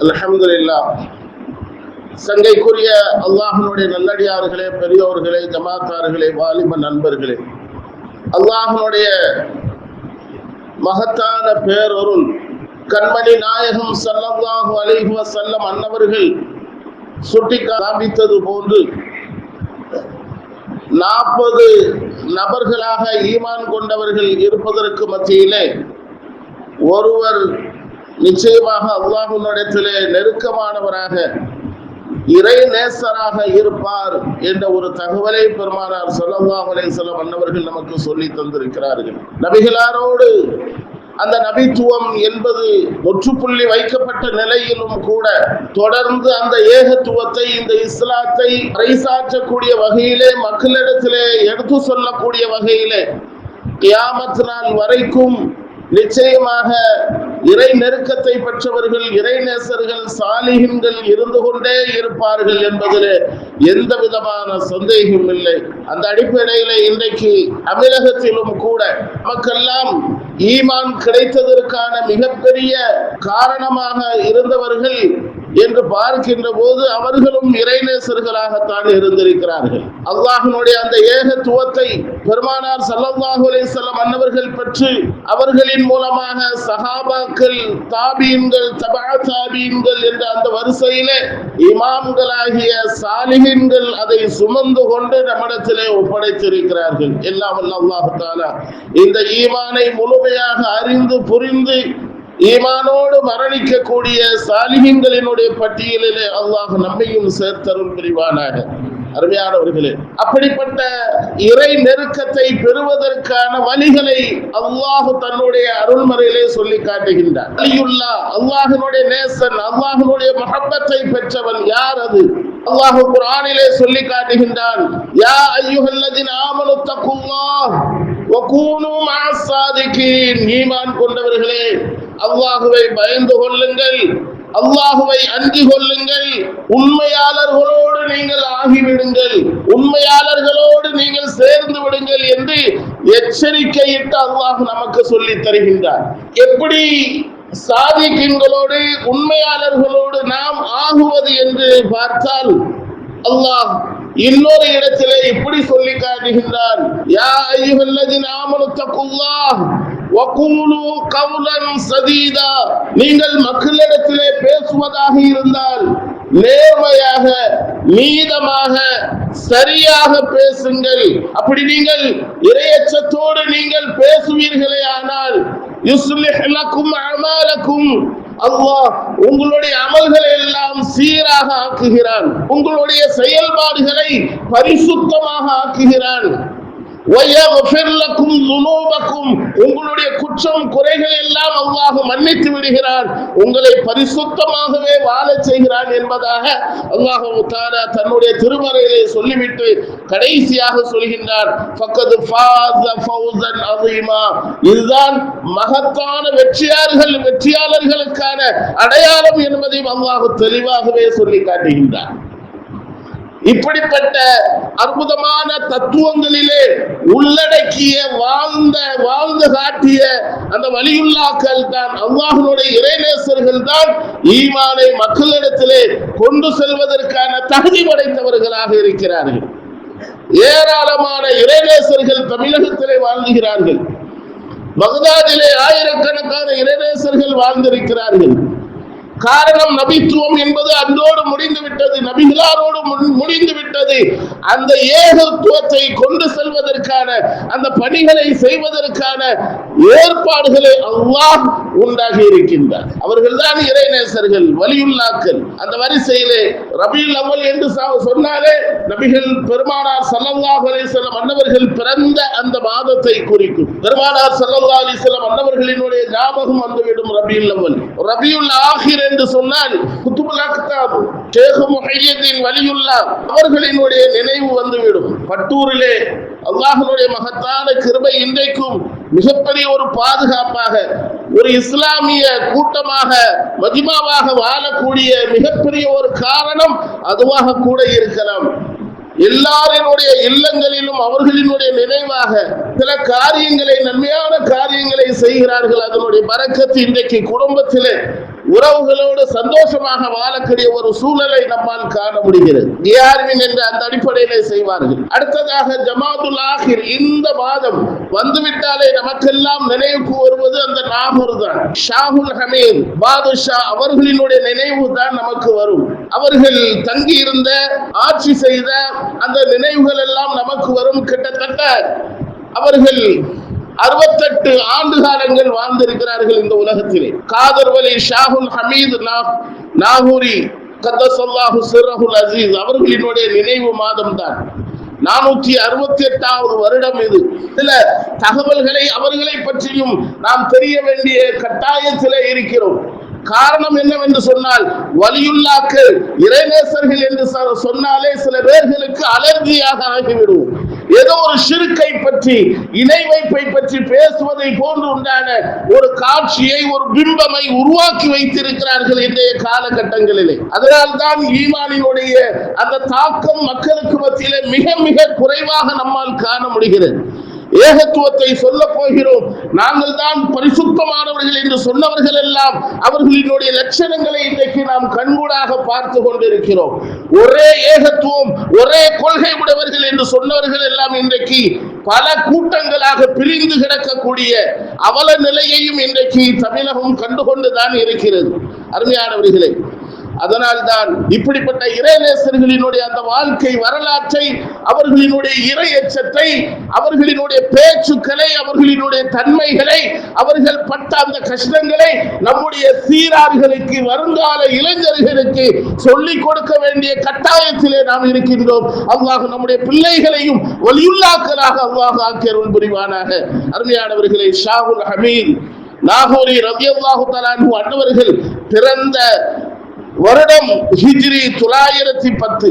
அல்ஹம்துலில்லாஹ். சங்கைக்குரிய அல்லாஹ்வினுடைய நல்லடியார்களே, பெரியோர்களே, ஜமாத்தார்களே, வாலிப நண்பர்களே, அல்லாஹ்வினுடைய மகத்தான பேரருள் கண்மணி நாயகம் ஸல்லல்லாஹு அலைஹி வஸல்லம் அன்னவர்கள் சுட்டி காண்பித்தது போன்று 40 நபர்களாக ஈமான் கொண்டவர்கள் இருப்பதற்கு மத்தியிலே ஒருவர் நிச்சயமாக அல்லாஹ்வினிடத்திலே நெருக்கமானவராக இறை நேசராக இருப்பார் என்ற ஒரு தகவலை பெருமானார் ஸல்லல்லாஹு அலைஹி வஸல்லம் அன்னவர்கள் நமக்கு சொல்லி தந்திருக்கிறார்கள். நபிகளாரோடு அந்த நபித்துவம் என்பது முற்றுப்புள்ளி வைக்கப்பட்ட நிலையிலும் கூட தொடர்ந்து அந்த ஏகத்துவத்தை, இந்த இஸ்லாத்தை பறைசாற்றக்கூடிய வகையிலே, மக்களிடத்திலே எடுத்து சொல்லக்கூடிய வகையிலே கியாமத் நாள் வரைக்கும் நிச்சயமாக இறை நெருக்கத்தை பெற்றவர்கள், இறை நேசர்கள், சாலிஹீன்கள் இருந்து கொண்டே இருப்பார்கள் என்பதிலே எந்த விதமான சந்தேகமும் இல்லை. அந்த அடிப்படையிலே இன்றைக்கு தமிழகத்திலும் கூட நமக்கெல்லாம் ஈமான் கிடைத்ததற்கான மிகப்பெரிய காரணமாக இருந்தவர்கள் என்று பார்க்கின்ற போது அவர்களும் இறைநேசர்களாகத்தான் இருந்திருக்கிறார்கள். அல்லாஹ்வினுடைய அந்த ஏகத்துவத்தை பெருமானார் ஸல்லல்லாஹு அலைஹி வஸல்லம் அன்னவர்கள் பெற்று அவர்களின் மூலமாக சஹாபாக்கள், தாபீன்கள், தபா தாபீன்கள் என்ற அந்த வரிசையிலே இமாம்களாகிய சாலிஹீன்கள் அதை சுமந்து கொண்டு நம்மிடத்திலே ஒப்படைத்திருக்கிறார்கள். எல்லாம் வல்ல அல்லாஹ் தஆலா இந்த ஈமானை முழுமையாக அறிந்து புரிந்து ஈமானோடு மரணிக்கக்கூடிய சாலிஹீன்களினுடைய பட்டியலிலே அல்லாஹ் நம்மையும் சேர்த்தருள் புரிவானாக. அருமையானவர்களே, அப்படிப்பட்ட இறை நெருக்கத்தை பெறுவதற்கான வழிகளை அல்லாஹ் தன்னுடைய அருள்மறையிலே சொல்லி காட்டுகின்றார். வலியுல்லாஹ், அல்லாஹ்வினுடைய நேசன், அல்லாஹ்வினுடைய மஹப்பத்தை பெற்றவன் யார்? அது அல்லாஹ் குர்ஆனிலே சொல்லி காட்டுகின்றான். யா அய்யுஹல்லதீன ஆமனு தக்குல்லாஹ் வ கூனூ மஅஸ் ஸாதிகீன். ஈமான் கொண்டவர்களே, அல்லாஹ்வை பயந்து கொள்ளுங்கள், அல்லாஹ்வை அஞ்சி கொள்ளுங்கள், உண்மையாளர்களோடு நீங்கள் ஆகிவிடுங்கள், உண்மையாளர்களோடு நீங்கள் சேர்ந்து விடுங்கள் என்று எச்சரிக்கையிட்டு அல்லாஹ் நமக்கு சொல்லி தருகின்றார். எப்படி சாதிகீன்களோடு, உண்மையாளர்களோடு நாம் ஆகுவது என்று பார்த்தால் அல்லாஹ் இன்னொரு இடத்திலே இப்படி சொல்லி காட்டுகின்றான். யா அய்யுஹல்லதீன ஆமனு தக்குல்லாஹ் வகூலு கௌலன் சதீதா. நீங்கள் மக்களிடத்திலே பேசுவதாக இருந்தால் நேர்மையாக, நீதமாக, சரியாக பேசுங்கள். அப்படி நீங்கள் இறையச்சத்தோடு நீங்கள் பேசுவீர்களே ஆனால் யுஸ்லிஹ் லக்கும் அமாலக்கும், அல்லாஹ் உங்களுடைய அமல்களை எல்லாம் சீராக ஆக்குகிறான், உங்களுடைய செயல்பாடுகளை பரிசுத்தமாக ஆக்குகிறான். உங்களுடைய குற்றம் குறைகள் எல்லாம் அல்லாஹ் மன்னித்து விடுகிறான், உங்களை பரிசுத்தமாகவே வாழச் செய்கிறான் என்பதாக அல்லாஹ் தஆலா தன்னுடைய திருமறையிலே சொல்லிவிட்டு கடைசியாக சொல்கின்றார். ஃபக்கத் ஃபாஸ ஃபௌஸன் அஸீமா. இதுதான் மகத்தான வெற்றியாளர்களுக்கான அடையாளம் என்பதையும் அல்லாஹ் தெளிவாகவே சொல்லி காட்டுகின்றார். இப்படிப்பட்ட அற்புதமான தத்துவங்களிலே உள்ளடக்கிய வாழ்ந்து காட்டிய அந்த வலியுல்லாக்கள் தான், அல்லாஹ்வினுடைய இறைநேசர்கள் தான் ஈமானை மக்களிடத்திலே கொண்டு செல்வதற்கான தகுதி படைத்தவர்களாக இருக்கிறார்கள். ஏராளமான இறைநேசர்கள் தமிழகத்திலே வாழ்ந்துகிறார்கள். பக்தாதிலே ஆயிரக்கணக்கான இறைநேசர்கள் வாழ்ந்திருக்கிறார்கள். காரணம், நபித்துவம் என்பது அன்றோடு முடிந்து விட்டது, நபிகளாரோடு முடிந்து விட்டது. அந்த ஏகத்துவத்தை கொண்டு செல்வதற்கான, அந்த பணிகளை செய்வதற்கான ஏற்பாடுகளை அல்லாஹ் உண்டாகி இருக்கின்றார். அவர்கள் தான் இறைநேசர்கள், வலியுல்லாக்கள். அந்த வரிசையிலே ரபியுல் அவ்வல் என்று சொன்னாலே நபிகள் பெருமானார் ஸல்லல்லாஹு அலைஹி வஸல்லம் அன்னவர்கள் பிறந்த அந்த மாதத்தை குறிக்கும். பெருமானார் ஸல்லல்லாஹு அலைஹி வஸல்லம் அன்னவர்களினுடைய ஞாபகம் வந்துவிடும் ரபியுல் அவ்வல். ரபியுல் ஆகிர் என்று சொன்னால் குத்துபுல் அக்தாப் ஷேக் முஹையீன் வலியுல்லாஹ் அவர்களினுடைய நினைவு வந்துவிடும். பட்டூரிலே அல்லாஹ்வினுடைய மகத்தான கிருபை இன்றைக்கும் மிகப்பெரிய ஒரு பாதுகாப்பாக, ஒரு இஸ்லாமிய கூட்டமாக, மஜ்மாவாக வாழக்கூடிய மிகப்பெரிய ஒரு காரணம் அதுவாக கூட இருக்கலாம். எல்லாரினுடைய இல்லங்களிலும் அவர்களினுடைய நினைவாக சில காரியங்களை, நன்மையான காரியங்களை செய்கிறார்கள். அதனுடைய பரக்கத்து இன்றைக்கு குடும்பத்திலே உறவுகளோடு சந்தோஷமாக வாழக்கூடிய ஒரு சூழலை நம்மால் காண முடிகிறது. கியார்வின் என்ற அந்த அடிப்படையிலே செய்வார்கள். அடுத்ததாக ஜமாதுல் ஆஹிர், இந்த மாதம் வந்துவிட்டாலே நமக்கெல்லாம் நினைவுக்கு வருவது அந்த நாகூர் தான். ஷாஹுல் ஹமீத் பாதுஷா அவர்களினுடைய நினைவு தான் நமக்கு வரும். அவர்கள் தங்கி இருந்த ஆட்சி செய்த அந்த நினைவுகள் எல்லாம் நமக்கு வரும். கிட்டத்தட்ட அவர்கள் 68 ஆண்டு காலங்கள் வாழ்ந்திருக்கிறார்கள் இந்த உலகத்திலே. காதர் வலி ஷாஹுல் ஹமீத் நாகூரி கத்தஸல்லாஹு சிர்ரஹுல் அஸீஸ் அவர்களினுடைய நினைவு மாதம் தான். 468வது வருடம் இது. சில தகவல்களை அவர்களை பற்றியும் நாம் தெரிய வேண்டிய கட்டாயத்திலே இருக்கிறோம். காரணம் என்னவென்று சொன்னால், வலியுல்லாக்கள் இறைநேசர்கள் என்று சொன்னாலே சில பேர்களுக்கு அலர்ஜியாக ஆகிவிடும். ஏதோ ஒரு ஷிர்கை பற்றி, இணை வைப்பை பற்றி பேசுவதை போன்று உண்டான ஒரு காட்சியை, ஒரு பிம்பமை உருவாக்கி வைத்திருக்கிறார்கள் இன்றைய காலகட்டங்களிலே. அதனால்தான் ஈமானினுடைய அந்த தாக்கம் மக்களுக்கு மத்தியிலே மிக மிக குறைவாக நம்மால் காண முடிகிறது. ஏகத்துவத்தை சொல்ல போகிறோம், நாங்கள் தான் பரிசுத்தமானவர்கள் என்று சொன்னவர்கள் எல்லாம் அவர்களினுடைய லட்சணங்களை இன்றைக்கு நாம் கண்கூடாக பார்த்து கொண்டிருக்கிறோம். ஒரே ஏகத்துவம், ஒரே கொள்கை உடையவர்கள் என்று சொன்னவர்கள் எல்லாம் இன்றைக்கு பல கூட்டங்களாக பிரிந்து கிடக்கக்கூடிய அவல நிலையையும் இன்றைக்கு தமிழகம் கண்டுகொண்டுதான் இருக்கிறது. அருமையானவர்களே, அதனால்தான் இப்படிப்பட்ட இறைநேசர்களினுடைய அந்த வாழ்க்கை வரலாற்றை, அவர்களினுடைய இறை எச்சத்தை, அவர்களினுடைய பேச்சுக்களை, அவர்களினுடைய தன்மைகளை, அவர்கள் பட்ட அந்த கஷ்டங்களை நம்முடைய சீரார்களுக்கு, வருங்கால இளைஞர்களுக்கு சொல்லிக் கொடுக்க வேண்டிய கட்டாயத்திலே நாம் இருக்கின்றோம். அல்லாஹ் நம்முடைய பிள்ளைகளையும் வலியுல்லாக்களாக அல்லாஹ் ஆக்கியருள் புரிவானாக. அருமையானவர்களே, ஷாஹுல் ஹமீத் நாகூரி ரலியல்லாஹு தஆலா அன்ஹு அன்னவர்கள் பிறந்த வருடம் ஹிஜ்ரி 910,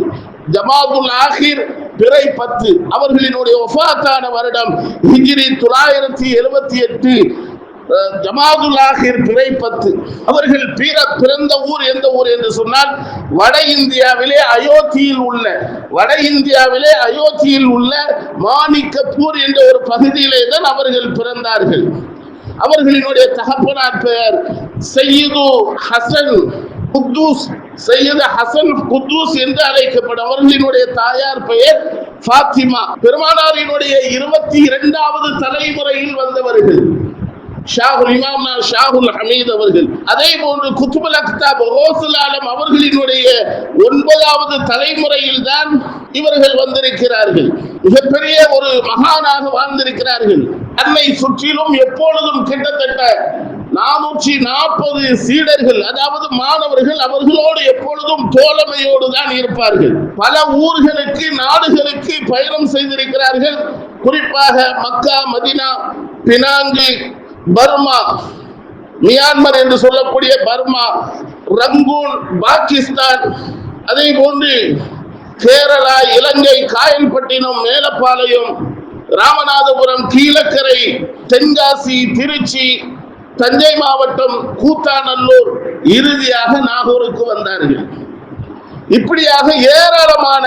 ஜமாதுல் ஆஹிர் பிறை 10, அவர்களினுடைய வஃபாத்தான வருடம் ஹிஜ்ரி 978, ஜமாதுல் ஆஹிர் பிறை 10. அவர்கள் பிறந்த ஊர் எந்த ஊர் என்று சொன்னால், வட இந்தியாவிலே அயோத்தியில் உள்ள மாணிக்கப்பூர் என்ற ஒரு பகுதியிலே தான் அவர்கள் பிறந்தார்கள். அவர்களினுடைய தகப்பனார் பெயர் சையது ஹசன் குத்தூஸ், சையது ஹசன் குத்தூஸ் என்று அழைக்கப்படும். அவர்களினுடைய தாயார் பெயர் ஃபாத்திமா. பெருமானாரினுடைய 22வது தலைமுறையில் வந்தவர்கள் ஷாஹுல் ஹமீத் அவர்கள். அதே போன்று குத்துபுல் அக்தாப் ரோசுல் ஆலம் அவர்களினுடைய 9வது தலைமுறையில் தான் இவர்கள் வந்திருக்கிறார்கள். மிகப்பெரிய ஒரு மகானாக வாழ்ந்திருக்கிறார்கள். தன்னை சுற்றிலும் எப்பொழுதும் கிட்டத்தட்ட 440 சீடர்கள், அதாவது மாணவர்கள், அவர்களோடு எப்பொழுதும் தோழமையோடு தான் இருப்பார்கள். பல ஊர்களுக்கு, நாடுகளுக்கு பயணம் செய்திருக்கிறார்கள். குறிப்பாக மக்கா, மதினா, பினாங்கு, பர்மா, மியான்மர் என்று சொல்லக்கூடிய பர்மா, ரங்கூன், பாகிஸ்தான், அதே போன்று கேரளா, இலங்கை, காயல்பட்டினம், மேலப்பாளையம், ராமநாதபுரம், கீழக்கரை, தென்காசி, திருச்சி, தஞ்சை மாவட்டம், கூத்தாநல்லூர், இறுதியாக நாகூருக்கு வந்தார்கள். இப்படியாக ஏராளமான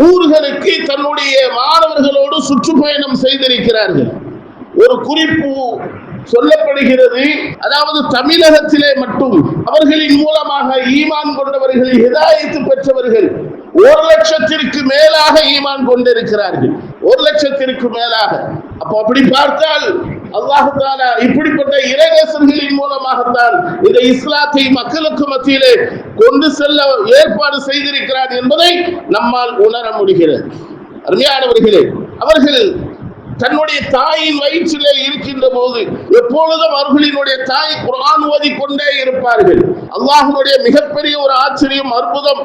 ஊர்களுக்கு தன்னுடைய மாணவர்களோடு சுற்றுப்பயணம் செய்திருக்கிறார்கள். ஒரு குறிப்பு சொல்லப்படுகிறது, அதாவது தமிழகத்திலே மட்டும் அவர்களின் மூலமாக ஈமான் கொண்டவர்கள், ஹிதாயத்து பெற்றவர்கள் 1,00,000 மேலாக ஈமான் கொண்டிருக்கிறார்கள். 1,00,000 மேலாக. அப்போ அப்படி பார்த்தால் அல்லாஹ் தஆலா இப்படிப்பட்ட இறைநேசர்களின் மூலமாகத்தான் இந்த இஸ்லாத்தை மக்களுக்கு மத்தியிலே கொண்டு செல்ல ஏற்பாடு செய்திருக்கிறார் என்பதை நம்மால் உணர முடிகிறது. அருமையானவர்களே, அவர்கள் தன்னுடைய தாயின் வயிற்றிலே இருக்கின்ற போது எப்பொழுதும் அவர்களினுடைய தாய் குர்ஆன் ஓதிக்கொண்டே இருப்பார்கள். அல்லாஹ்வுடைய மிகப்பெரிய ஒரு ஆச்சரியம், அற்புதம்,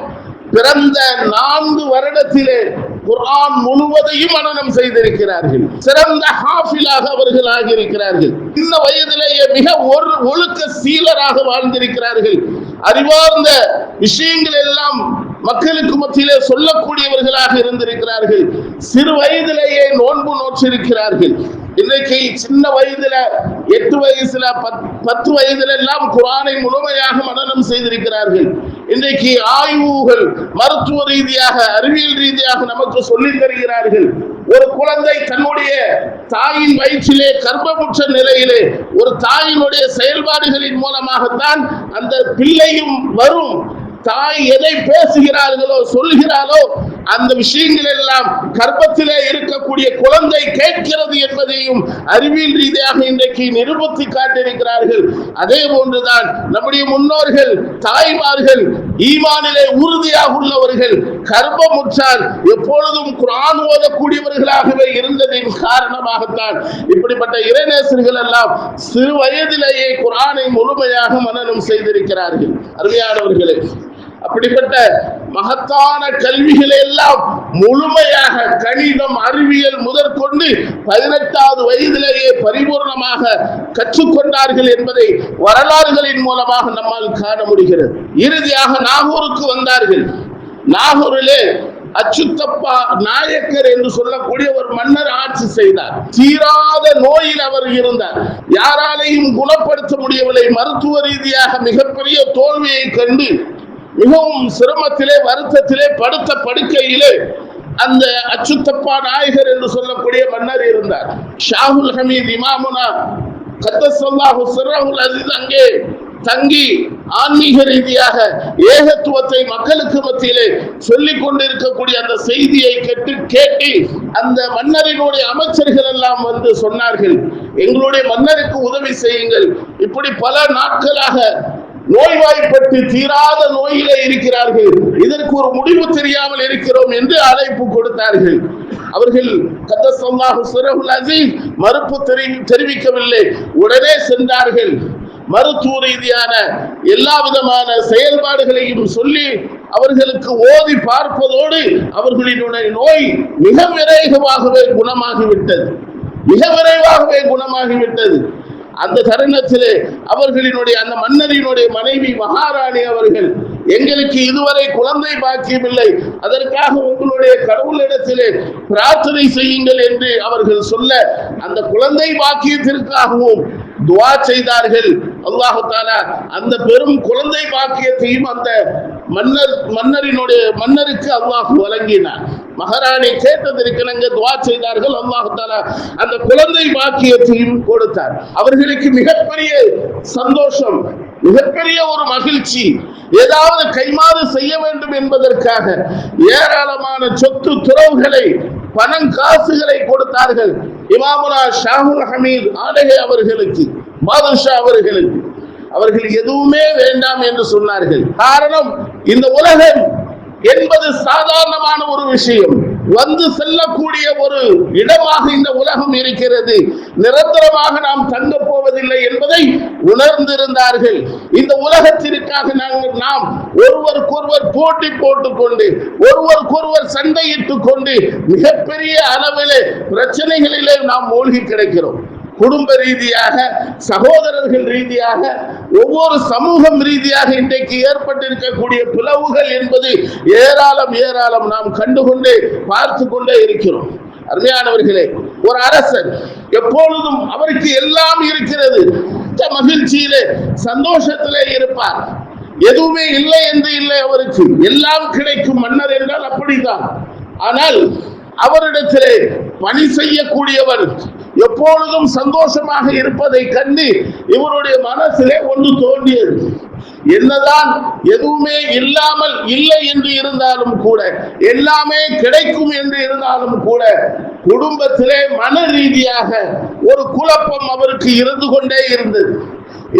பிறந்த 4 வருடத்திலே குர்ஆன் முழுவதையும் மனனம் செய்திருக்கிறார்கள். சிறந்த ஹாஃபிலாக அவர்கள் ஆகியிருக்கிறார்கள். இந்த வயதிலேயே மிக ஒழுக்க சீலராக வாழ்ந்திருக்கிறார்கள். அறிவார்ந்த விஷயங்கள் எல்லாம் மக்களுக்கு மத்தியிலே சொல்லக்கூடியவர்களாக இருந்திருக்கிறார்கள். சிறு வயதிலேயே நோன்பு நோற்றிருக்கிறார்கள். இன்றைக்கு சின்ன வயதுல 8 வயசுல 10 வயதுல எல்லாம் குர்ஆனை முழுமையாக மனனம் செய்திருக்கிறார்கள். இன்றைக்கு ஆய்வுகள் மருத்துவ ரீதியாக, அறிவியல் ரீதியாக நமக்கு சொல்லித் தருகிறார்கள். ஒரு குழந்தை தன்னுடைய தாயின் வயிற்றிலே கர்ப்பமுற்ற நிலையிலே ஒரு தாயினுடைய செயல்பாடுகளின் மூலமாகத்தான் அந்த பிள்ளையும் வரும். தாய் எதை பேசுகிறார்களோ சொல்கிறாரோ அந்த விஷயங்கள் எல்லாம் கர்ப்பத்திலே இருக்கக்கூடிய குழந்தை கேட்கிறது என்பதையும் அறிவியல் ரீதியாக இன்றைக்கு நிரூபித்து காட்டியிருக்கிறார்கள். அதே போன்றுதான் நம்முடைய முன்னோர்கள் தாய்மார்கள் ஈமானிலே உறுதியாக உள்ளவர்கள் கர்ப்பமுற்றால் எப்பொழுதும் குர்ஆன் ஓதக்கூடியவர்களாகவே இருந்ததின் காரணமாகத்தான் இப்படிப்பட்ட இறைநேசர்கள் எல்லாம் சிறு வயதிலேயே குர்ஆனை முழுமையாக மனனம் செய்திருக்கிறார்கள். அருமையானவர்களே, அப்படிப்பட்ட மகத்தான கல்விகளை எல்லாம் முழுமையாக கணிதம் அறிவியல் முதற்கொண்டு 18வது வயதிலேயே பரிபூர்ணமாக கற்றுக்கொண்டார்கள் என்பதை வரலாறுகளின் மூலமாக நம்மால் காண முடிகிறது. இறுதியாக நாகூருக்கு வந்தார்கள். நாகூரிலே அச்சுத்தப்பா நாயக்கர் என்று சொல்லக்கூடிய ஒரு மன்னர் ஆட்சி செய்தார். தீராத நோயில் அவர் இருந்தார். யாராலையும் குணப்படுத்த முடியவில்லை. மருத்துவ ரீதியாக மிகப்பெரிய தோல்வியை கண்டு மிகவும் சிரமத்திலே வருத்தத்திலே படுத்த படுக்கையிலே அந்த அச்சுத்தப்பா நாயகர் என்று சொல்லக்கூடிய மன்னர் இருந்தார். ஷாஹுல் ஹமீத் இமாமுனா கத்தஸல்லாஹு சிர்ரஹுல் அஸீஸ் அங்கே தங்கி ஆன்மீக ரீதியாக ஏகத்துவத்தை மக்களுக்கு மத்தியிலே சொல்லிக் கொண்டிருக்கக்கூடிய அந்த செய்தியை கேட்டு அந்த மன்னரினுடைய அமைச்சர்கள் எல்லாம் வந்து சொன்னார்கள், எங்களுடைய மன்னருக்கு உதவி செய்யுங்கள், இப்படி பல நாட்களாக நோய்வாய்ப்பட்டு தீராத நோயிலே இருக்கிறார்கள், இதற்கு ஒரு முடிவு தெரியாமல் இருக்கிறோம் என்று அழைப்பு கொடுத்தார்கள். அவர்கள் கத்தஸல்லாஹு சிர்ரஹுல் அஸீஸ் மறுப்பு தெரிவிக்கவில்லை. உடனே சென்றார்கள். மருத்துவ ரீதியான எல்லா விதமான செயல்பாடுகளையும் சொல்லி அவர்களுக்கு ஓதி பார்ப்பதோடு அவர்களினுடைய நோய் மிக விரைவாகவே குணமாகிவிட்டது. அந்த தருணத்திலே அவர்களினுடைய அந்த மன்னரினுடைய மனைவி மகாராணி அவர்கள், எங்களுக்கு இதுவரை குழந்தை பாக்கியமில்லை, அதற்காக உங்களுடைய கடவுளிடத்திலே பிரார்த்தனை செய்யுங்கள் என்று அவர்கள் சொல்ல அந்த குழந்தை பாக்கியத்திற்காகவும் துஆ செய்தார்கள். அல்லாஹ் தஆலா அந்த பெரும் குழந்தை பாக்கியத்தையும் அந்த மன்னருக்கு அல்லாஹ் வழங்கினார். மகாராணி கேட்டதற்கு துஆ செய்தார்கள். அல்லாஹ் தஆலா அந்த குழந்தை பாக்கியத்தையும் கொடுத்தார். அவர்களுக்கு மிகப்பெரிய சந்தோஷம், மிகப்பெரிய ஒரு மகிழ்ச்சி. ஏதாவது கைமாறு செய்ய வேண்டும் என்பதற்காக ஏராளமான சொத்து துறவுகளை பணம் காசுகளை கொடுத்தார்கள். இமாமுனா ஷாஹுல் ஹமீத் ஆடகை அவர்களுக்கு, பாதுஷா அவர்களுக்கு. அவர்கள் எதுவுமே வேண்டாம் என்று சொன்னார்கள். காரணம், இந்த உலகம் என்பது சாதாரணமான ஒரு விஷயம், வந்து செல்லக்கூடிய ஒரு இடமாக இந்த உலகம் இருக்கிறது, நிரந்தரமாக நாம் தங்க போவதில்லை என்பதை உணர்ந்திருந்தார்கள். இந்த உலகத்திற்காக நாம் ஒருவருக்கொருவர் போட்டி போட்டுக்கொண்டு ஒருவருக்கொருவர் சண்டையிட்டுக் கொண்டு மிகப்பெரிய அளவிலே பிரச்சனைகளிலே நாம் மூழ்கி கிடக்கிறோம். குடும்ப ரீதியாக, சகோதரர்கள் ரீதியாக, ஒவ்வொரு சமூகம் ரீதியாக இன்றைக்கு ஏற்பட்டிருக்கக்கூடிய பிளவுகள் என்பது ஏராளம் நாம் கண்டுகொண்டே பார்த்து கொண்டே இருக்கிறோம். அருமையானவர்களே, ஒரு அரசர் எப்பொழுதும் அவருக்கு எல்லாம் இருக்கிறது, மகிழ்ச்சியிலே சந்தோஷத்திலே இருப்பார். எதுவுமே இல்லை என்று இல்லை, அவருக்கு எல்லாம் கிடைக்கும். மன்னர் என்றால் அப்படித்தான். ஆனால் அவரிடத்திலே பணி செய்யக்கூடியவர் எப்பொழுதும் சந்தோஷமாக இருப்பதை கண்டு இவருடைய மனசிலே ஒன்று தோன்றியது. என்னதான் எதுவுமே இல்லாமல் இல்லை என்று இருந்தாலும் கூட, எல்லாமே கிடைக்கும் என்று இருந்தாலும் கூட, குடும்பத்திலே மன ரீதியாக ஒரு குழப்பம் அவருக்கு இருந்து கொண்டே இருந்தது.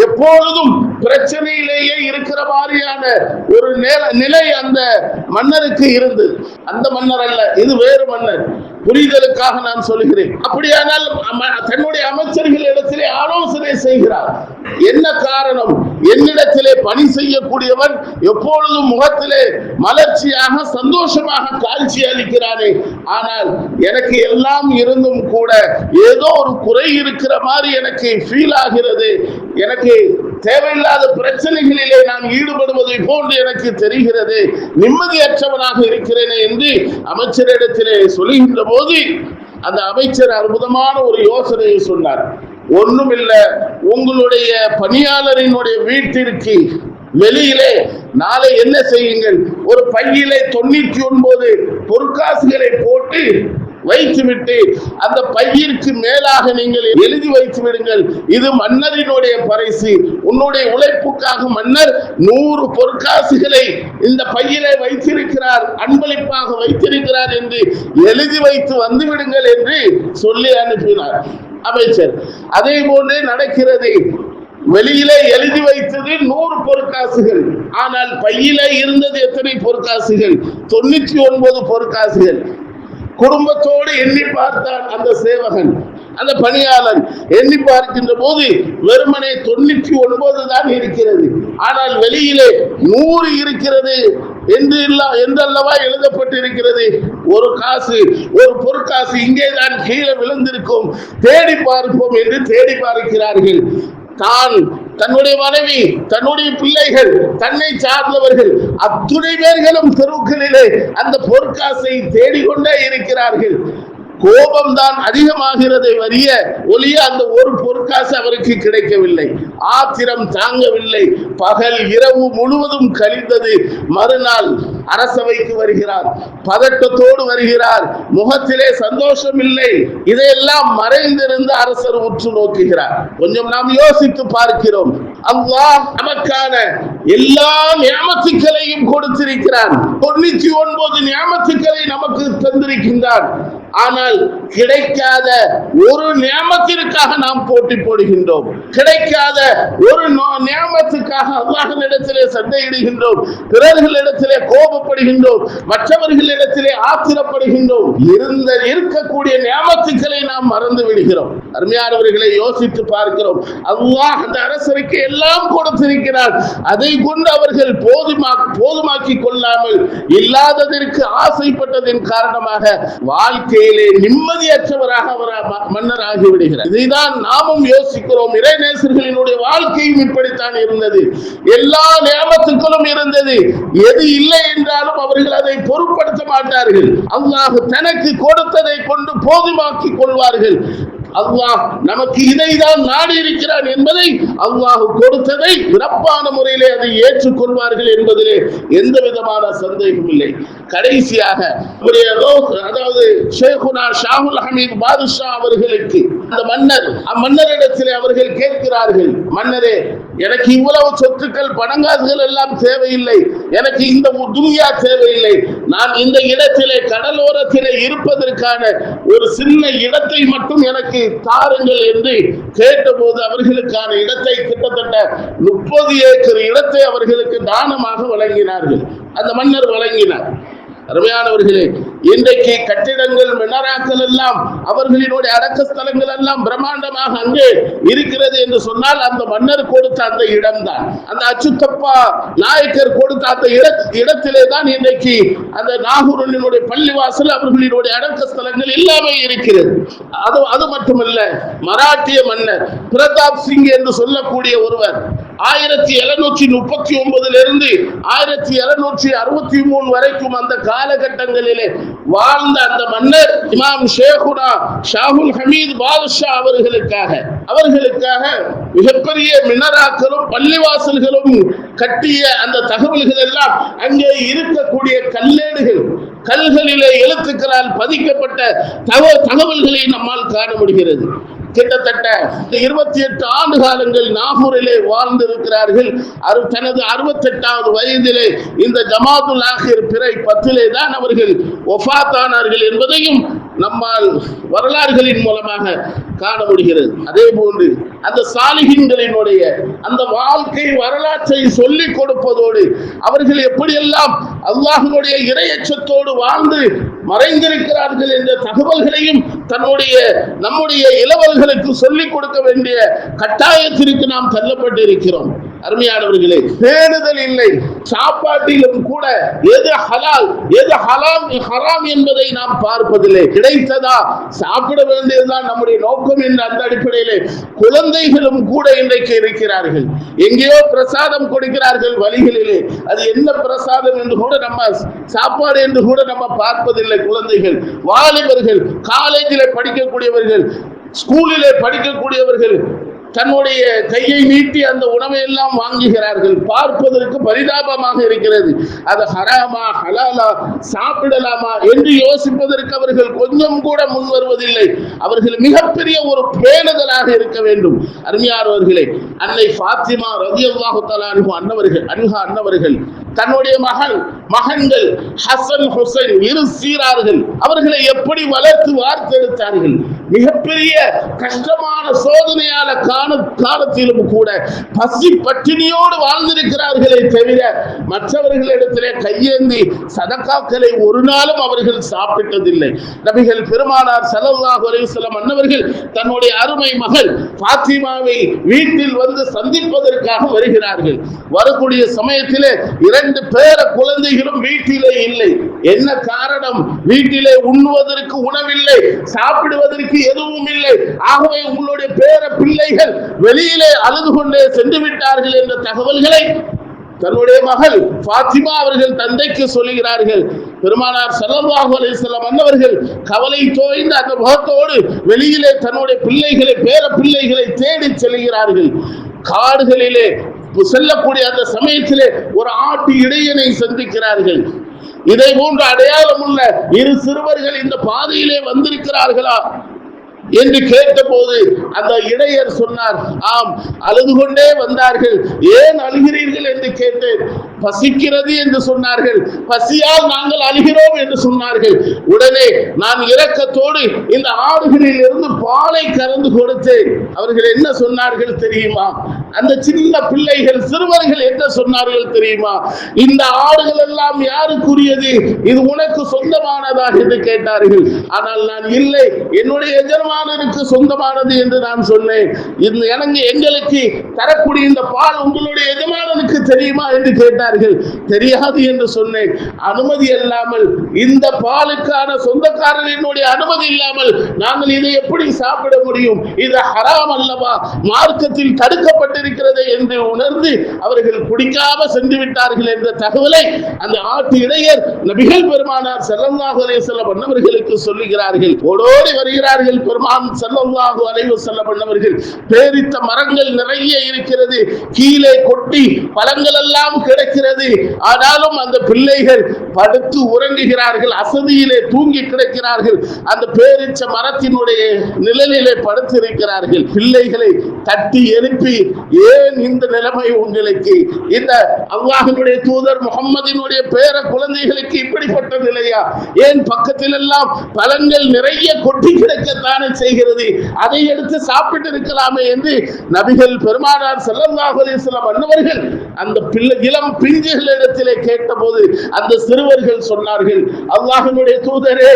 எப்பொழுதும் பிரச்சனையிலேயே இருக்கிற மாதிரியான ஒரு நிலை அந்த மன்னருக்கு இருந்தது. அந்த மன்னர் அல்ல, இது வேறு மன்னர். புரிதலுக்காக நான் சொல்கிறேன். அப்படியானால் தன்னுடைய அமைச்சர்கள் இடத்திலே ஆலோசனை செய்கிறார். என்ன காரணம்? என்னிடத்திலே பணி செய்யக்கூடியவன் எப்பொழுதும் முகத்திலே மலர்ச்சியாக சந்தோஷமாக காட்சி அளிக்கிறானே, ஆனால் எனக்கு எல்லாம் இருந்தும் கூட ஏதோ ஒரு குறை இருக்கிற மாதிரி எனக்கு ஃபீல் ஆகிறது. எனக்கு தேவையில்லாத பிரச்சனைகளிலே நான் ஈடுபடுவதை போன்று எனக்கு தெரிகிறது. நிம்மதியற்றவனாக இருக்கிறேனே என்று அமைச்சரிடத்திலே சொல்லுகின்ற போது அந்த அமைச்சர் அற்புதமான ஒரு யோசனையை சொன்னார். ஒண்ணுமில்லை, உங்களுடைய பணியாளரினுடைய வீட்டிற்கு வெளியிலே நாளை என்ன செய்யுங்கள், ஒரு பையிலே 99 பொற்காசுகளை போட்டு வைத்துவிட்டு அந்த பையிற்கு மேலாக நீங்கள் எழுதி வைத்து விடுங்கள், இது மன்னரினுடைய பரிசு, உன்னுடைய உழைப்புக்காக மன்னர் 100 பொற்காசுகளை இந்த பையிலே வைத்திருக்கிறார், அன்பளிப்பாக வைத்திருக்கிறார் என்று எழுதி வைத்து வந்து விடுங்கள் என்று சொல்லி அனுப்பினார் அமைச்சர். அதே போன்றே நடக்கிறது. வெளியிலே எழுதி வைத்தது 100 பொற்காசுகள், ஆனால் பையிலே இருந்தது எத்தனை பொற்காசுகள்? 99 பொற்காசுகள். குடும்பத்தோடு எண்ணி பார்த்தான் அந்த சேவகன், அந்த பணியாளன். எண்ணி பார்க்கின்ற போது வெறுமனே 99 தான் இருக்கிறது, ஆனால் வெளியிலே 100 இருக்கிறது என்றல்லவா எழுதப்பட்டிருக்கிறது. ஒரு காசு, ஒரு பொற்காசு இங்கேதான் கீழே விழுந்திருக்கும், தேடி பார்ப்போம் என்று தேடி பார்க்கிறார்கள். தான், தன்னுடைய மனைவி, தன்னுடைய பிள்ளைகள், தன்னை சார்ந்தவர்கள் அத்துணை பேர்களும் தெருக்களிலே அந்த பொற்காசை தேடிக்கொண்டே இருக்கிறார்கள். கோபம் தான் அதிகமாகிறதை வரிய ஒளிய அந்த ஒரு பொற்காசு அவருக்கு கிடைக்கவில்லை. ஆத்திரம் தாங்கவில்லை. பகல் இரவு முழுவதும் கழிந்தது. மறுநாள் அரசவைக்கு வருகிறார், பதட்டத்தோடு வருகிறார், முகத்திலே சந்தோஷம் இல்லை. இதையெல்லாம் மறைந்திருந்து அரசர் உற்று நோக்குகிறார். கொஞ்சம் நாம் யோசித்து பார்க்கிறோம். அல்லாஹ் நமக்கான எல்லா நியமத்துக்களையும் கொடுத்திருக்கிறான். 99 நியமத்துக்களை நமக்கு தந்திருக்கின்றான். ஆனால் கிடைக்காத ஒரு நியமத்திற்காக நாம் போட்டி போடுகின்றோம். கிடைக்காத ஒரு நியமத்துக்காக அல்லாஹ்விடத்திலே சண்டையிடுகின்றோம், பிறர்களிடத்திலே கோபப்படுகின்றோம், மற்றவர்களிடத்திலே ஆத்திரப்படுகின்றோம். இருக்கக்கூடிய நியமத்துக்களை நாம் மறந்து விடுகிறோம். அருமையானவர்களை யோசித்து பார்க்கிறோம். அல்லாஹ் அந்த அரசருக்கு எல்லாம் கொடுத்திருக்கிறார். அதை கொண்டு அவர்கள் போதுமாக்கி கொள்ளாமல் இல்லாததற்கு ஆசைப்பட்டதின் காரணமாக வாழ்க்கையிலே நிம்மதியற்றவராக அவர் மன்னர் ஆகிவிடுகிறார். இதைதான் நாமும் யோசிக்கிறோம். இறைநேசர்களினுடைய வாழ்க்கையும் இப்படித்தான் இருந்தது. எல்லா நியமத்துக்களும் இருந்தது. எது இல்லை என்றாலும் அவர்கள் அதை பொருட்படுத்த மாட்டார்கள். அல்லாஹ் தனக்கு கொடுத்ததை கொண்டு போதுமாக்கிக் கொள்வார்கள். அல்லாஹ் நமக்கு இதைதான் நாடி இருக்கிறான் என்பதை, அல்லாஹ் கொடுத்ததை சிறப்பான முறையிலே அதை ஏற்றுக்கொள்வார்கள் என்பதிலே எந்த விதமான சந்தேகம் இல்லை. கடைசியாக அதாவது ஷேகுனா ஷாஹுல் ஹமீத் பாதுஷா அவர்களுக்கு அந்த மன்னரிடத்திலே அவர்கள் கேட்கிறார்கள், மன்னரே, எனக்கு இவ்வளவு சொத்துக்கள் பணங்காசுகள் எல்லாம் தேவையில்லை, எனக்கு இந்த துன்யா தேவையில்லை, நான் இந்த இடத்திலே கடலோரத்திலே இருப்பதற்கான ஒரு சின்ன இடத்தை மட்டும் எனக்கு தாருங்கள் என்று கேட்டபோது அவர்களுக்கான இடத்தை கிட்டத்தட்ட 30 ஏக்கர் இடத்தை அவர்களுக்கு தானமாக வழங்கினார்கள். அந்த மன்னர் வழங்கினார். அருமையானவர்களே, இன்றைக்கு கட்டிடங்கள், மினராக்கள் எல்லாம், அவர்களினுடைய அடக்க ஸ்தலங்கள் எல்லாம் பிரம்மாண்டமாக அங்கே இருக்கிறது என்று சொன்னால் அந்த மன்னர் கொடுத்த அந்த இடம்தான், அந்த அச்சுத்தப்பா நாயக்கர் கொடுத்த அந்த இடத்திலே தான் இன்றைக்கு அந்த நாகூரினுடைய பள்ளிவாசல், அவர்களினுடைய அடக்க ஸ்தலங்கள் எல்லாமே இருக்கிறது. அது மட்டுமல்ல, மராட்டிய மன்னர் பிரதாப் சிங் என்று சொல்லக்கூடிய ஒருவர் 1739 1763 வரைக்கும் அந்த காலகட்டங்களிலே வாழ்ந்த அந்த மன்னர் இமாம் ஷேகுனா ஷாஹுல் ஹமீத் பாதுஷா அவர்களுக்காக மிகப்பெரிய மினராக்களும் பள்ளிவாசல்களும் கட்டிய அந்த தகவல்கள் எல்லாம் அங்கே இருக்கக்கூடிய கல்களிலே எழுத்துக்களால் பதிக்கப்பட்ட தகவல்களை நம்மால் காண முடிகிறது. கிட்டத்தட்ட 28 ஆண்டு காலங்கள் நாகூரிலே வாழ்ந்திருக்கிறார்கள். தனது 68வது வயதிலே இந்த ஜமாத்துல் ஆகிர் பிறை 10 தான் அவர்கள் வஃபாத்தானார்கள் என்பதையும் நம்மால் வரலாறுகளின் மூலமாக காண முடிகிறது. அதே போன்று அந்த சாலிஹீன்களினுடைய அந்த வாழ்க்கை வரலாற்றை சொல்லிக் கொடுப்பதோடு அவர்கள் எப்படியெல்லாம் அல்லாஹ்வுடைய இறையச்சத்தோடு வாழ்ந்து மறைந்திருக்கிறார்கள் என்ற தகவல்களையும் நம்முடைய இளவல்களுக்கு சொல்லிக் கொடுக்க வேண்டிய கட்டாயத்திற்கு நாம் தள்ளப்பட்டு இருக்கிறோம். அருமையானவர்களே, தேடுதல் இல்லை. சாப்பாட்டிலும் கூட எது ஹலால் எது ஹராம் என்பதை நாம் பார்ப்பதில்லை. கிடைத்ததா சாப்பிட வேண்டியதுதான் நம்முடைய நோக்கம் என்ற அந்த அடிப்படையிலே குழந்தைகளும் கூட இன்றைக்கு இருக்கிறார்கள். எங்கேயோ பிரசாதம் கொடுக்கிறார்கள் வழிகளிலே, அது என்ன பிரசாதம் என்று கூட நம்ம சாப்பாடு என்று கூட நம்ம பார்ப்பதில்லை. குழந்தைகள், வாலிபர்கள், காலேஜிலே படிக்கக்கூடியவர்கள், ஸ்கூலிலே படிக்கக்கூடியவர்கள், தன்னுடைய கையை நீட்டி அந்த உணவை எல்லாம் வாங்குகிறார்கள். பார்ப்பதற்கு பரிதாபமாக இருக்கிறது. அது ஹராமா ஹலாலா, சாப்பிடலாமா என்று யோசிப்பதற்கு அவர்கள் கொஞ்சம் கூட முன் வருவதில்லை. அவர்கள் மிகப்பெரிய ஒரு பேணுதலாக இருக்க வேண்டும். அருமையானவர்களே, அன்னை ஃபாத்திமா ரலியல்லாஹு தஆலா அன்னவர்கள் தன்னுடைய மகன்கள் ஹசன் ஹுசைன் இரு சீரார்கள் அவர்களை எப்படி வளர்த்து வார்த்தெடுத்தார்கள். மிகப்பெரிய கஷ்டமான சோதனையான காலத்திலும் கூட பசி பட்டினியோடு வாழ்ந்திருக்கிறார்களே தவிர மற்றவர்களிடத்திலே கையேந்தி சதகாக்களை ஒரு நாளும் அவர்கள் சாப்பிட்டதில்லை. நபிகள் பெருமானார் ஸல்லல்லாஹு அலைஹி வஸல்லம் அன்னவர்கள் தன்னுடைய அருமை மகள் ஃபாத்திமாவை வீட்டில் வந்து சந்திப்பதற்காக வருகிறார்கள். வரக்கூடிய சமயத்திலே 2 பேர குழந்தைகளும் வீட்டிலே இல்லை. என்ன காரணம்? வீட்டிலே உண்ணுவதற்கு உணவில்லை, சாப்பிடுவதற்கு எதுவும் இல்லை. ஆகவே உங்களுடைய பேர பிள்ளைகள் வெளியிலே அழுது கொண்டே சென்று விட்டார்கள் என்ற தகவல்களை தன்னுடைய மகள் ஃபாத்திமா அவர்கள் தந்தைக்கு சொல்லுகிறார்கள். பெருமானார் ஸல்லல்லாஹு அலைஹி வஸல்லம் அன்னவர்கள் கவலை தோய்ந்த அந்த முகத்தோடு வெளியிலே தன்னுடைய பிள்ளைகளை பேர பிள்ளைகளை தேடி செல்கிறார்கள். காடுகளிலே செல்லக்கூடிய அந்த சமயத்திலே ஒரு ஆட்டு இடையனை சந்திக்கிறார்கள். இதை போன்ற அடையாளம் உள்ள 2 சிறுவர்கள் இந்த பாதையிலே வந்திருக்கிறார்களா என்று கேட்டபோது அந்த இடையர் சொன்னார், ஆம், அழுது கொண்டே வந்தார்கள். ஏன் அழுகிறீர்கள் என்று கேட்டேன். பசிக்கிறது என்று சொன்னார்கள். பசியால் நாங்கள் அழுகிறோம் என்று சொன்னார்கள். உடனே நான் இரக்கத்தோடு இந்த ஆடுகளில் இருந்து பாலை கறந்து கொடுத்தேன். அவர்கள் என்ன சொன்னார்கள் தெரியுமா? அந்த சின்ன பிள்ளைகள் சிறுவர்கள் என்ன சொன்னார்கள் தெரியுமா? இந்த ஆடுகள் எல்லாம் யாருக்குரியது? இது உனக்கு சொந்தமானதா என்று கேட்டார்கள். ஆனால் நான் இல்லை, என்னுடைய எஜமானனுக்கு சொந்தமானது என்று நான் சொன்னேன். எங்களுக்கு தரக்கூடிய இந்த பால் உங்களுடைய எஜமானனுக்கு தெரியுமா என்று கேட்டார்கள். தெரியாது என்று சொன்னேன். அனுமதி இல்லாமல், இந்த பாலுக்கான சொந்தக்காரனுடைய அனுமதி இல்லாமல் நாங்கள் இதை எப்படி சாப்பிட முடியும்? இது ஹராம் அல்லவா, மார்க்கத்தில் தடுக்கப்பட்டிருக்கிறது என்று உணர்ந்து அவர்கள் குடிக்காம சென்று விட்டார்கள் என்ற தகவலை அந்த ஆட்டு இடையர் நபிகள் பெருமானார் ஸல்லல்லாஹு அலைஹி வஸல்லம் அன்னவர்களுக்கு சொல்லுகிறார்கள். ஓடோடி வருகிறார்கள். பெருமான் ஸல்லல்லாஹு அலைஹி வஸல்லம் அன்னவர்கள் பேரித்த மரங்கள் நிறைய இருக்கிறது, கீழே கொட்டி பழங்கள் எல்லாம் கிடைக்கிறது. ஆனாலும் அந்த பிள்ளைகள் படுத்து உறங்குகிறார்கள், அசதியிலே தூங்கி கிடக்கிறார்கள். அந்த பேரிச்ச மரத்தினுடைய நிழலிலே படுத்திருக்கிறார்கள். பிள்ளைகளை தட்டி எழுப்பி, ஏன் இந்த நிலைமை உங்களுக்கு? இந்த அல்லாஹ்வுடைய தூதர் முஹம்மதினுடைய பேர குழந்தைகளுக்கு இப்படிப்பட்ட நிலையா? ஏன் பக்கத்தில் எல்லாம் பழங்கள் நிறைய கொட்டி கிடக்கத்தானே செய்கிறது, அதை எடுத்து சாப்பிட்டு இருக்கலாமே என்று நபிகள் பெருமானார் ஸல்லல்லாஹு அலைஹி வஸல்லம் அன்னவர்கள் அந்த இளம் பிஞ்சுகளிடத்திலே கேட்டபோது அந்த சிறுவர்கள் சொன்னார்கள், அல்லாஹ்வுடைய தூதரே,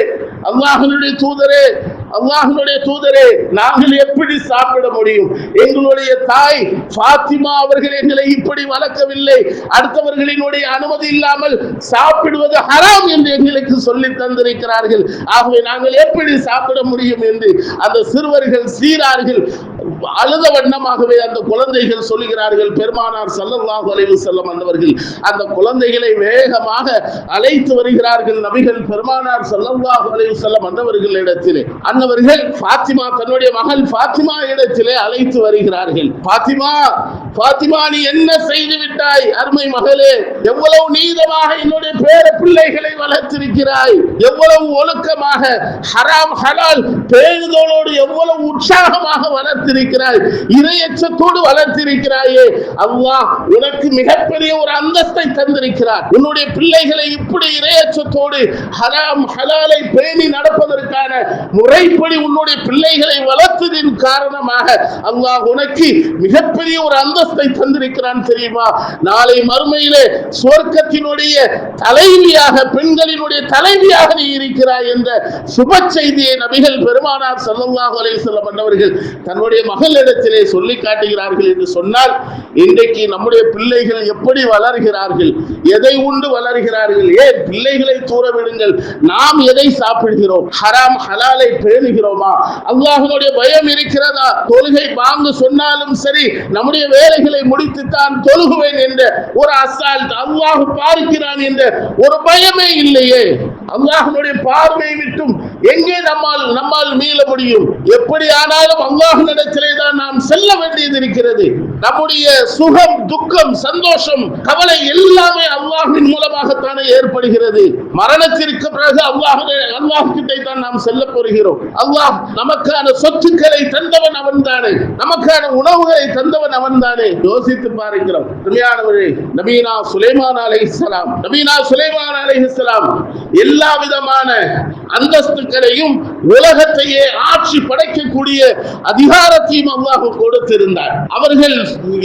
அல்லாஹ்வுடைய தூதரே, அல்லாஹ்வுடைய தூதரே, நாங்கள் எப்படி சாப்பிட முடியும்? எங்களுடைய தாய் ஃபாத்திமா அவர்கள் எங்களை இப்படி வளர்க்கவில்லை. அடுத்தவர்களினுடைய அனுமதி இல்லாமல் சாப்பிடுவது ஹராம் என்று எங்களுக்கு சொல்லி தந்திருக்கிறார்கள். ஆகவே நாங்கள் எப்படி சாப்பிட முடியும் என்று அந்த சிறுவர்கள் சீரார்கள். அழுத வண்ணமாகவே அந்த குழந்தைகள் சொல்லுகிறார்கள். பெருமானார் ஸல்லல்லாஹு அலைஹி வஸல்லம் அன்னவர்கள் அந்த குழந்தைகளை வேகமாக அழைத்து வருகிறார்கள். நபிகள் பெருமானார் ஸல்லல்லாஹு அலைஹி வஸல்லம் அன்னவர்களிடத்திலே அன்னவர்கள் ஃபாத்திமா தன்னுடைய மகள் ஃபாத்திமா இடத்திலே அழைத்து வருகிறார்கள். ஃபாத்திமா, ஃபாத்திமா, நீ என்ன செய்து விட்டாய்? அருமை மகளே, எவ்வளவு நீதமாக என்னுடைய பேர பிள்ளைகளை வளர்த்திருக்கிறாய், எவ்வளவு ஒழுக்கமாக ஹராம் ஹலால் பேணுதலோடு எவ்வளவு உற்சாகமாக வளர்த்திருக்கிறாய், இறையச்சத்தோடு வளர்த்திருக்கிறாயே. அல்லாஹ் உனக்கு மிகப்பெரிய ஒரு அந்தஸ்தை தந்திருக்கிறார். உன்னுடைய பிள்ளைகளை இப்படி இறையச்சத்தோடு ஹராம் ஹலாலை பேணி நடப்பதற்கான முறைப்படி உன்னுடைய பிள்ளைகளை வளர்த்ததின் காரணமாக அல்லாஹ் உனக்கு மிகப்பெரிய ஒரு அந்தஸ்தை தந்திருக்கிறான் தெரியுமா? நாளை மறுமையிலே சுவர்க்கத்தினுடைய தலைவியாக, பெண்களினுடைய தலைவியாக நீ இருக்கிறாய் என்ற சுப செய்தியை நபிகள் பெருமானார் ஸல்லல்லாஹு அலைஹி வஸல்லம் அன்னவர்கள் தன்னுடைய மகளிடத்திலே சொல்லி காட்டுகிறார்கள் என்று சொன்னால், இன்றைக்கு நம்முடைய பிள்ளைகள் எப்படி வளர்கிறார்கள், எதை உண்டு வளர்கிறார்கள்? ஏன் பிள்ளைகளை தூர விடுங்கள், நாம் எதை சாப்பிடுகிறோம்? ஹராம் ஹலாலை பேணுகிறோமா? அல்லாஹ்வுடைய பயம் இருக்கிறதா? தொழுகை பாங்கு சொன்னாலும் சரி, நம்முடைய வேலைகளை முடித்துத்தான் தொழுகுவேன் என்ற ஒரு அசால்ட், அல்லாஹ் பார்க்கிறான் என்ற ஒரு பயமே இல்லையே. அல்லாஹ்வுடைய பார்வை விட்டும் எங்கே நம்மால் மீள முடியும்? எப்படி ஆனாலும் அல்லாஹ்விடத்தில் அவர்களிடத்திலே தான் நாம் செல்ல வேண்டியது இருக்கிறது. நம்முடைய சுகம், துக்கம், சந்தோஷம், கவலை எல்லாமே அல்லாஹ்வின் மூலமாகத்தானே ஏற்படுகிறது. மரணத்திற்கு பிறகு அல்லாஹ் கிட்டே தான் நாம் செல்ல போகிறோம். அல்லாஹ் நமக்கான சொத்துக்களை தந்தவன் அவன் தானே, நமக்கான உணவுகளை தந்தவன் அவன் தானே. யோசித்து பார்க்கிறோம். நபீனா சுலைமான் அலைஹிஸ்ஸலாம் எல்லா விதமான அந்தஸ்துகளையும் உலகத்தையே ஆட்சி படைக்கக்கூடிய அதிகாரத்தையும் அல்லாஹ் கொடுத்திருந்தார். அவர்கள்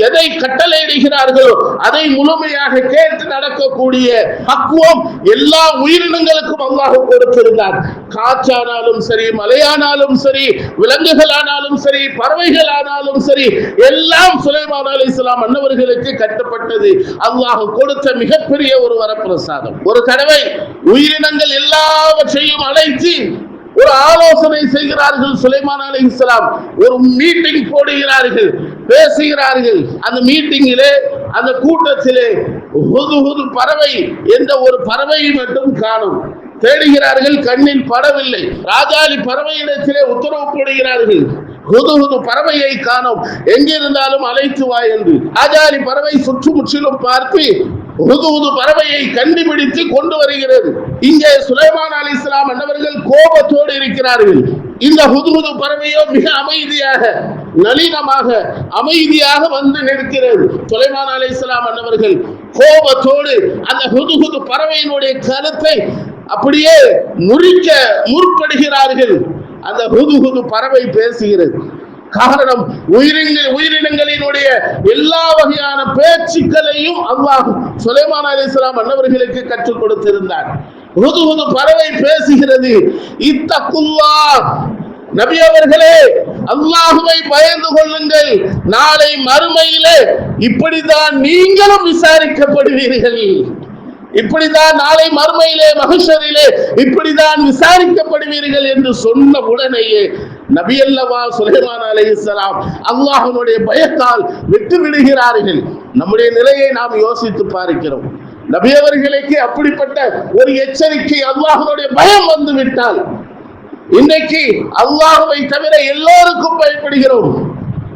எதை கட்டளையிடுகிறார்களோ அதை முழுமையாக கேட்டு நடக்கக்கூடிய பக்குவம் எல்லா உயிரினங்களுக்கும் அல்லாஹ் கொடுத்திருந்தார். காற்றானாலும் சரி, மலையானாலும் சரி, விலங்குகளானாலும் சரி, பறவைகளானாலும் சரி, எல்லாம் சுலைமான் அலைஹிஸ்ஸலாம் அன்னவர்களுக்கு கட்டப்பட்டது. அல்லாஹ் கொடுத்த மிகப்பெரிய ஒரு வரப்பிரசாதம். ஒரு தடவை உயிரினங்கள் எல்லாவற்றையும் அழைத்து ஒரு ஆலோசனை செய்கிறார்கள். சுலைமான் அலைஹிஸ்ஸலாம் ஒரு மீட்டிங் போடுகிறார்கள், பேசுகிறார்கள். அந்த மீட்டிங்கிலே, அந்த கூட்டத்திலே ஹுதுஹுது பறவை என்ற ஒரு பறவையை மட்டும் காணும். தேடுகிறார்கள், கண்ணில் படவில்லை. ராஜாளி பறவையிடத்திலே உத்தரவு போடுகிறார்கள், ஹுதுஹுது பறவையை காணோம், எங்கிருந்தாலும் அழைத்து வா என்று. ராஜாளி பறவை சுற்றுமுற்றிலும் பார்த்து ஹுதுஹுது பறவையை கண்டுபிடித்து கொண்டு வருகிறது. இங்கே சுலைமான் அலைஹிஸ்ஸலாம் அன்னவர்கள் கோபத்தோடு இருக்கிறார்கள். இந்த ஹுதுஹுது பறவையோ மிக அமைதியாக, நளினமாக, அமைதியாக வந்து நிற்கிறது. சுலைமான் அலைஹிஸ்ஸலாம் அன்னவர்கள் கோபத்தோடு அந்த ஹுதுஹுது பறவையினுடைய கருத்தை அப்படியே முறிக்க முற்படுகிறார்கள். அந்த ஹுதுஹுது பறவை பேசுகிறது. காரணம், உயிரினங்களினுடைய எல்லா வகையான பேச்சுக்களையும் அல்லாஹ் சுலைமான் அலைஹிஸ்ஸலாம் அன்னவர்களுக்கு கற்றுக் கொடுத்திருந்தார். ஹுதுஹுது பறவை பேசுகிறது, இத்தகுல்லாஹ், நபி அவர்களே அல்லாஹ்வை பயந்து கொள்ளுங்கள், நாளை மறுமையிலே இப்படிதான் நீங்களும் விசாரிக்கப்படுவீர்கள். இப்படிதான் நாளை மறுமையிலே, மஹ்ஷரிலே இப்படிதான் விசாரிக்கப்படுவீர்கள் என்று சொன்ன உடனேயே நபி அல்லவா சுலைமான் அலைஹிஸ்ஸலாம் அல்லாஹ்வுடைய பயத்தால் விட்டு விடுகிறார்கள். நம்முடைய நிலையை நாம் யோசித்து பார்க்கிறோம். நபி அவர்களுக்கு அப்படிப்பட்ட ஒரு எச்சரிக்கை, அல்லாஹ்வுடைய பயம் வந்து விட்டால், இன்றைக்கு அல்லாஹ்வை தவிர எல்லோருக்கும் பயப்படுகிறோம்.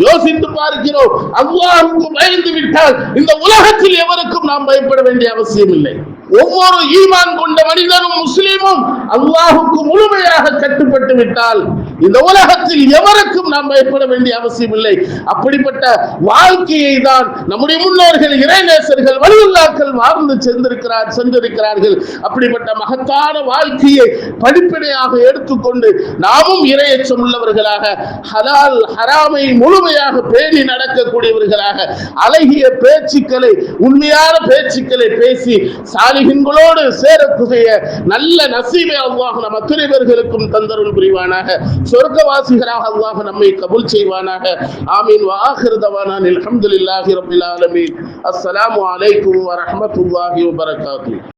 யோசித்து பார்க்கிறோம். அல்லாஹ்வுக்கு பயந்து விட்டால் இந்த உலகத்தில் எவருக்கும் நாம் பயப்பட வேண்டிய அவசியம் இல்லை. ஒவ்வொரு ஈமான் கொண்ட மனிதனும், முஸ்லிமும் அல்லாஹ்வுக்கு முழுமையாக கட்டுப்பட்டு விட்டால் இந்த உலகத்தில் எவருக்கும் நாம் பயப்பட வேண்டிய அவசியம் இல்லை. அப்படிப்பட்ட வாழ்க்கையை தான் நம்முடைய முன்னோர்கள், இறைநேசர்கள், வலியுல்லாக்கள் வாழ்ந்து சென்றிருக்கிறார்கள். அப்படிப்பட்ட மகத்தான வாழ்க்கையை படிப்படியாக எடுத்துக்கொண்டு நாமும் இறையச்சம் உள்ளவர்களாக, ஹலால் ஹராமை முழுமையாக பேணி நடக்கக்கூடியவர்களாக, அழகிய பேச்சுக்களை, உண்மையான பேச்சுக்களை பேசி சாலிஹீன்களோடு சேரக்கூடிய நல்ல நசீபை அல்லாஹ் நம் அத்தனை பேர்களுக்கும் தந்தருள் புரிவானாக. சொர்க்கவாசிகளாக அல்லாஹ் நம்மை கபூல் செய்வானாக. ஆமீன். வ ஆகிரு தவானா அல்ஹம்துலில்லாஹி ரப்பில் ஆலமீன். அஸ்ஸலாமு அலைக்கும் வ ரஹ்மத்துல்லாஹி வ பரகாத்துஹு.